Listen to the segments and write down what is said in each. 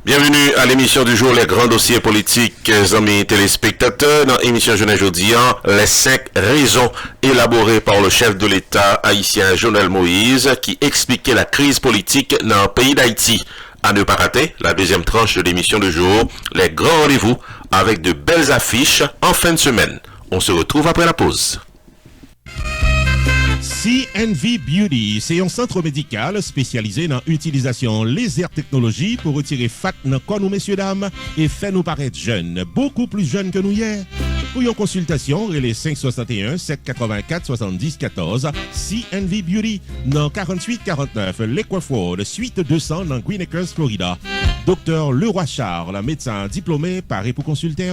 Bienvenue à l'émission du jour, les grands dossiers politiques, amis téléspectateurs. Dans l'émission Jeune aujourd'hui, les 5 raisons élaborées par le chef de l'État haïtien Jovenel Moïse qui expliquait la crise politique dans le pays d'Haïti. À ne pas rater la deuxième tranche de l'émission du jour, les grands rendez-vous avec de belles affiches en fin de semaine. On se retrouve après la pause. CNV Beauty, c'est un centre médical spécialisé dans l'utilisation laser technologie pour retirer fat dans corps nous messieurs dames et faire nous paraître jeunes, beaucoup plus jeunes que nous hier. Pour une consultation, relais 561 784 70 14 CNV Beauty dans 4849 Lakewood, suite 200 dans Green Acres, Florida. Docteur Leroy Charles, médecin diplômé, paré pour consulter.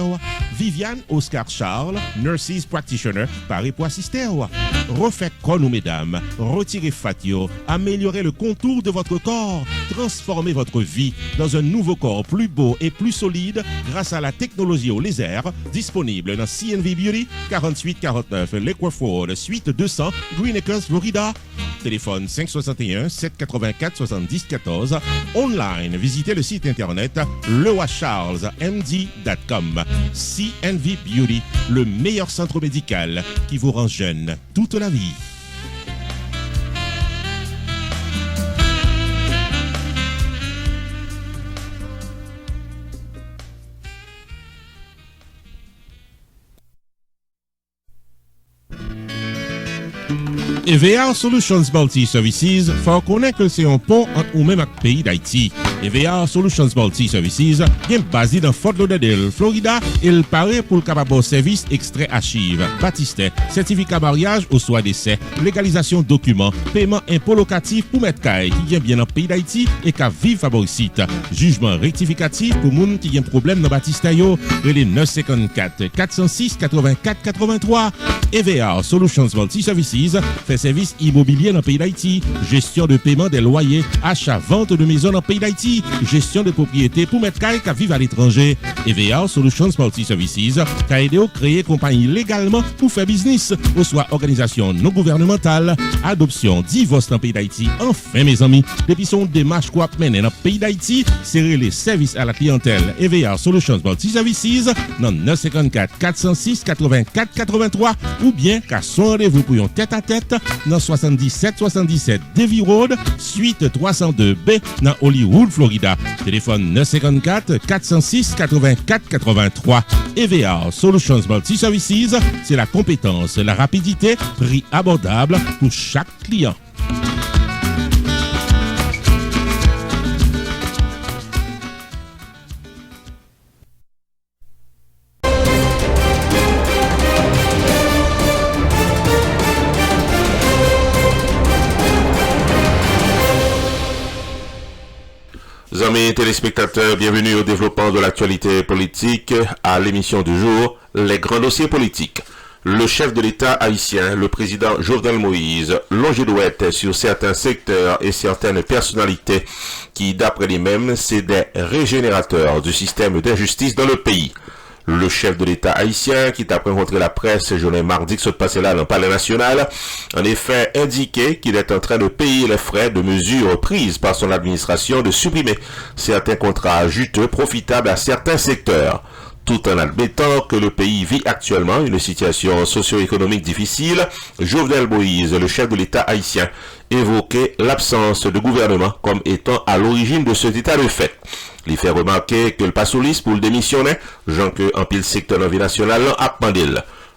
Viviane Oscar Charles, nurses practitioner, paré pour assister. Refait corps nous mesdames, retirez fatio, améliorez le contour de votre corps, transformez votre vie dans un nouveau corps plus beau et plus solide grâce à la technologie au laser disponible dans CNV Beauty 4849 Lakewood, suite 200 Green Acres, Florida. Téléphone 561 784 70 14. Online, visitez le site internet leroycharlesmd.com. CNV Beauty, le meilleur centre médical qui vous rend jeune toute la vie. EVA Solutions Multi Services faut connaître que c'est un pont entre nous-mêmes et le pays d'Haïti. EVA Solutions Multi Services est basé dans Fort Lauderdale, Florida, et il paraît pour le capable service extrait archives, baptistère, certificat mariage ou soit décès, légalisation documents, paiement impôt locatif pour mettre caille qui vient bien dans le pays d'Haïti et qui vive favoricite. Jugement rectificatif pour moun qui a un problème dans baptistère yo, les 954 406 84 83. EVA Solutions Multi Services fait service immobilier dans le pays d'Haïti, gestion de paiement des loyers, achat, vente de maisons dans le pays d'Haïti, gestion de propriété pour mettre caille qui vivent à l'étranger. EVA Solutions Multi Services qui a aidé à créer compagnie légalement pour faire business, ou soit organisation non gouvernementale, adoption, divorce dans le pays d'Haïti. Enfin mes amis, depuis son démarche qu'on a mené dans le pays d'Haïti, c'est les services à la clientèle. EVA Solutions Multi Services dans 954 406 84 83 ou bien qu'à son rendez-vous pour un tête-à-tête dans 77 Davie Road, suite 302B dans Hollywood, Florida. Téléphone 954 406 84 83. EVA Solutions Multi Services, c'est la compétence, la rapidité, prix abordable pour chaque client. Amis téléspectateurs, bienvenue au développement de l'actualité politique, à l'émission du jour, les grands dossiers politiques. Le chef de l'État haïtien, le président Jovenel Moïse, longe douette sur certains secteurs et certaines personnalités qui, d'après lui-même, c'est des régénérateurs du système d'injustice dans le pays. Le chef de l'État haïtien, qui t'a rencontré la presse journée mardi qui se passait là dans le Palais national, en effet indiqué qu'il est en train de payer les frais de mesures prises par son administration de supprimer certains contrats juteux profitables à certains secteurs. Tout en admettant que le pays vit actuellement une situation socio-économique difficile, Jovenel Moïse, le chef de l'État haïtien, évoquait l'absence de gouvernement comme étant à l'origine de cet état de fait. Il fait remarquer que le passolis pour le démissionner, Jean que en pile secteur de la vie nationale a pendé.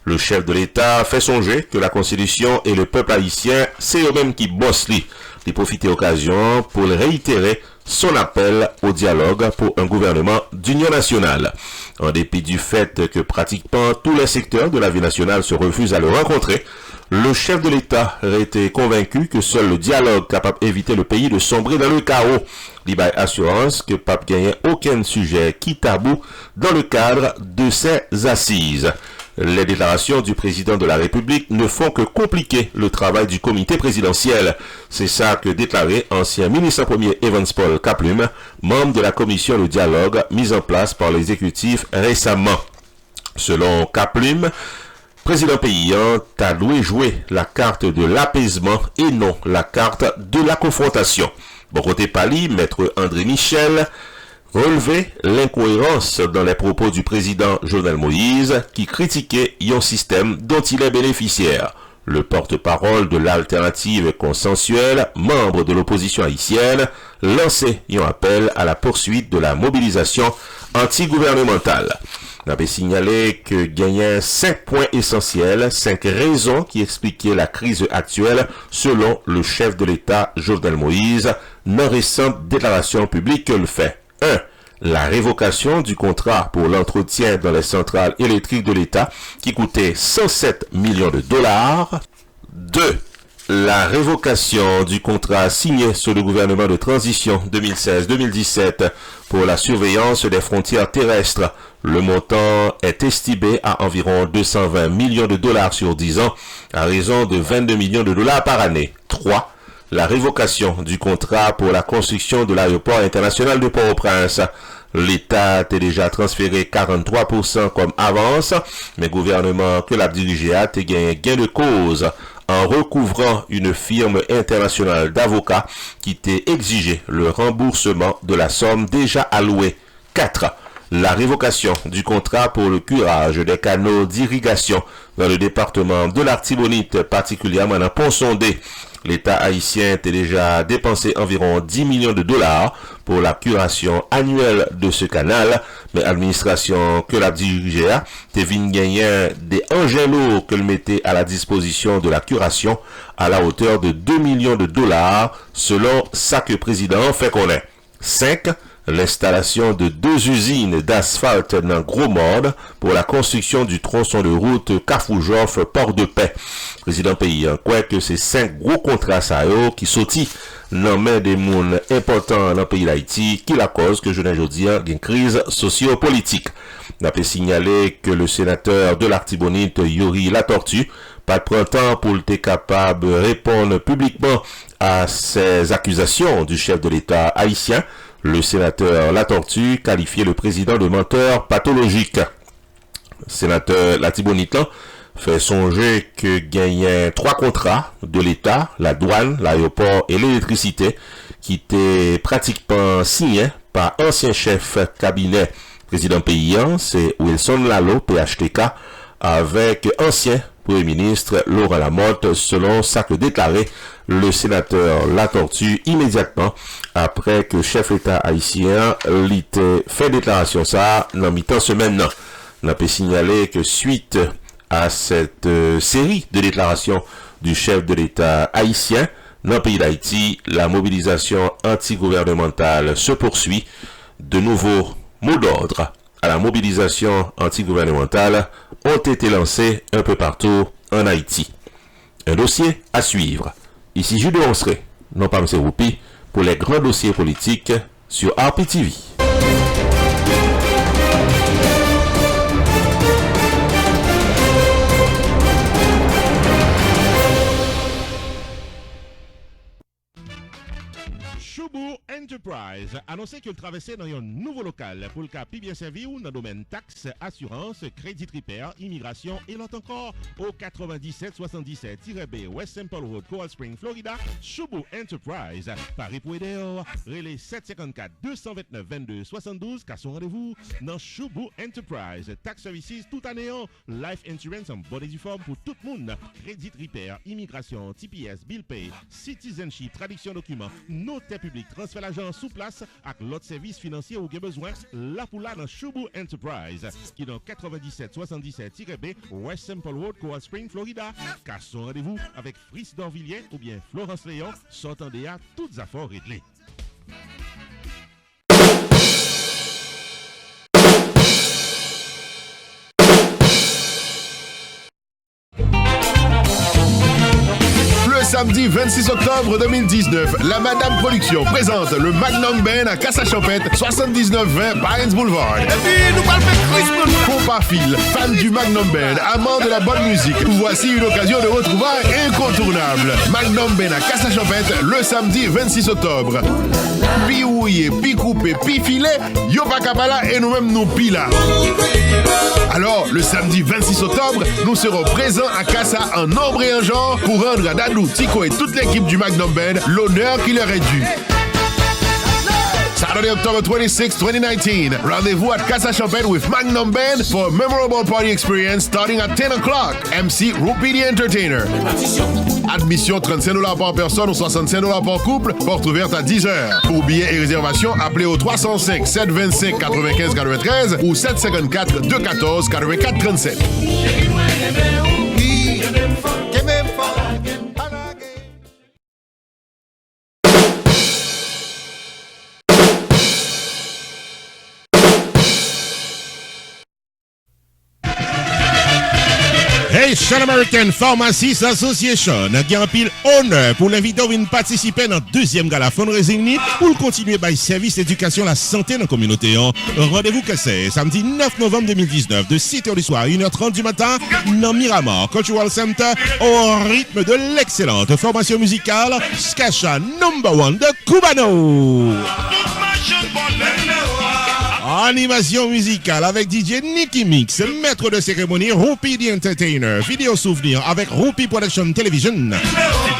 Le chef de l'État fait songer que la Constitution et le peuple haïtien, c'est eux-mêmes qui bossent li. Il profite d'occasion pour réitérer son appel au dialogue pour un gouvernement d'union nationale. En dépit du fait que pratiquement tous les secteurs de la vie nationale se refusent à le rencontrer, le chef de l'État a été convaincu que seul le dialogue capable d'éviter le pays de sombrer dans le chaos. Il a assurance que pas gagner aucun sujet qui tabou dans le cadre de ces assises. Les déclarations du président de la République ne font que compliquer le travail du comité présidentiel. C'est ça que déclarait ancien ministre premier Evans Paul Kaplume, membre de la commission de dialogue mise en place par l'exécutif récemment. Selon Kaplume, président paysan a loué jouer la carte de l'apaisement et non la carte de la confrontation. Bon côté Pali, maître André Michel relevé l'incohérence dans les propos du président Jovenel Moïse qui critiquait un système dont il est bénéficiaire. Le porte-parole de l'alternative consensuelle, membre de l'opposition haïtienne, lançait un appel à la poursuite de la mobilisation anti-gouvernementale. On avait signalé que gagnait 5 points essentiels, 5 raisons qui expliquaient la crise actuelle selon le chef de l'État Jovenel Moïse dans récente déclaration publique que le fait. 1. La révocation du contrat pour l'entretien dans les centrales électriques de l'État qui coûtait 107 millions de dollars. 2. La révocation du contrat signé sous le gouvernement de transition 2016-2017 pour la surveillance des frontières terrestres. Le montant est estimé à environ 220 millions de dollars sur 10 ans, à raison de 22 millions de dollars par année. 3. La révocation du contrat pour la construction de l'aéroport international de Port-au-Prince. L'État a déjà transféré 43% comme avance, mais le gouvernement que l'a dirigé a gagné gain de cause en recouvrant une firme internationale d'avocats qui t'a exigé le remboursement de la somme déjà allouée. 4. La révocation du contrat pour le curage des canaux d'irrigation dans le département de l'Artibonite, particulièrement dans Pont-Sondé. L'État haïtien a déjà dépensé environ 10 millions de dollars pour la curation annuelle de ce canal, mais l'administration que la dirigée a gagné des engins lourds qu'elle mettait à la disposition de la curation à la hauteur de 2 millions de dollars, selon ça que le président fait connaître. 5. L'installation de 2 usines d'asphalte dans Gros-Morne pour la construction du tronçon de route Kafoujof-Port-de-Paix. Président pays quoi que ces 5 gros contrats qui sortis dans main des moun importants dans le pays d'Haïti qui la cause que je n'ai aujourd'hui une crise socio-politique. On peut signaler que le sénateur de l'Artibonite Yori Latortue pas de printemps pour être capable de répondre publiquement à ces accusations du chef de l'État haïtien. Le sénateur Latortue qualifiait le président de menteur pathologique. Le sénateur Latibonite fait songer que gagnait 3 contrats de l'État, la douane, l'aéroport et l'électricité, qui étaient pratiquement signés par ancien chef cabinet président paysan, c'est Wilson Lalo, PHTK, avec ancien Premier ministre Laurent Lamotte, selon ça que déclarait le sénateur Latortue immédiatement après que le chef d'État haïtien l'ait fait déclaration ça dans mi-temps semaine. On a pu signaler que suite à cette série de déclarations du chef de l'État haïtien dans le pays d'Haïti, la mobilisation antigouvernementale se poursuit. De nouveaux mots d'ordre à la mobilisation antigouvernementale ont été lancés un peu partout en Haïti. Un dossier à suivre. Ici Jules de Onsré, non pas M. Roupi, pour les grands dossiers politiques sur RPTV. Choubou Enterprise annoncé qu'il traversait dans un nouveau local pour le cas plus bien servi ou dans le domaine taxes, assurance, crédit repair, immigration et l'autre encore au 9777-B West Simple Road, Coral Spring, Florida. Choubou Enterprise, Paris pour aider, relais 754-229-22-72, car son rendez-vous dans Choubou Enterprise. Tax Services tout année, life insurance en bonne et due forme pour tout le monde, crédit repair, immigration, TPS, bill pay, citizenship, traduction documents, notaire public, transfert l'argent sous place avec l'autre service financier ou avez besoin, là pour là dans Choubou Enterprise, qui est dans 9777-B West Simple Road, Coral Spring, Florida. Car son rendez-vous avec Fritz Dorvilliers ou bien Florence Léon, sortant à toutes affaires réglées. Samedi 26 octobre 2019, la Madame Production présente le Magnum Band à Casa-Champette, 7920 Pines Boulevard. Et puis, nous parlons de Christmas. Compaphile, fan du Magnum Band, amant de la bonne musique, voici une occasion de retrouvailles incontournable. Magnum Band à Casa-Champette, le samedi 26 octobre. Pi rouillé, pi coupé, pi filé, yo pa kapala et nous-mêmes nous pila. Alors, le samedi 26 octobre, nous serons présents à Casa en nombre et en genre pour rendre à Dadou, Tico et toute l'équipe du Magnum Band l'honneur qui leur est dû. Saturday, October 26, 2019. Rendezvous at Casa Champêtre with Magnum Band for a memorable party experience starting at 10 o'clock. MC Rupi the Entertainer. Admission $35 par personne ou $65 par couple. Porte ouverte à 10h. Pour billets et réservations, appelez au 305 725 95 93 ou 754 214 84 37. Haitian American Pharmacists Association qui a un pile honneur pour l'inviter à participer dans le deuxième gala fundraising pour continuer par service d'éducation la santé dans la communauté. Rendez-vous que c'est samedi 9 novembre 2019 de 6h du soir à 1h30 du matin dans Miramar Cultural Center au rythme de l'excellente formation musicale Skasha #1 de Cubano. Animation musicale avec DJ Nicky Mix, maître de cérémonie Rupi the Entertainer, vidéo souvenir avec Rupi Production Television.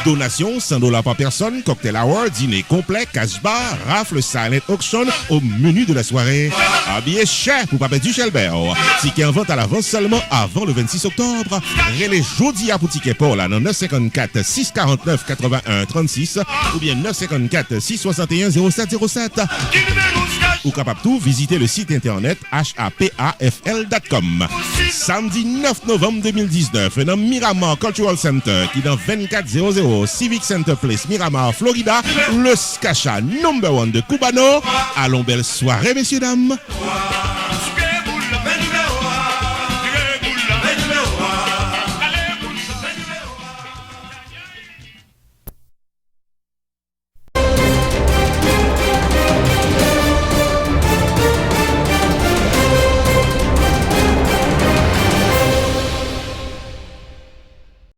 Donation $100 par personne, cocktail hour, dîner complet, cash bar, rafle silent auction au menu de la soirée. Habillé cher pour Papa du Chelbert. Ticket en vente à l'avance seulement avant le 26 octobre. Relais jeudi à pour ticket pour là dans 954 649 81 36 ou bien 954 661 0707. Ou capable tout visiter le site internet hapafl.com. Samedi 9 novembre 2019 dans Miramar Cultural Center qui dans 2400 Civic Center Place Miramar Florida, le Skasha #1 de Cubano. Allons belle soirée messieurs dames.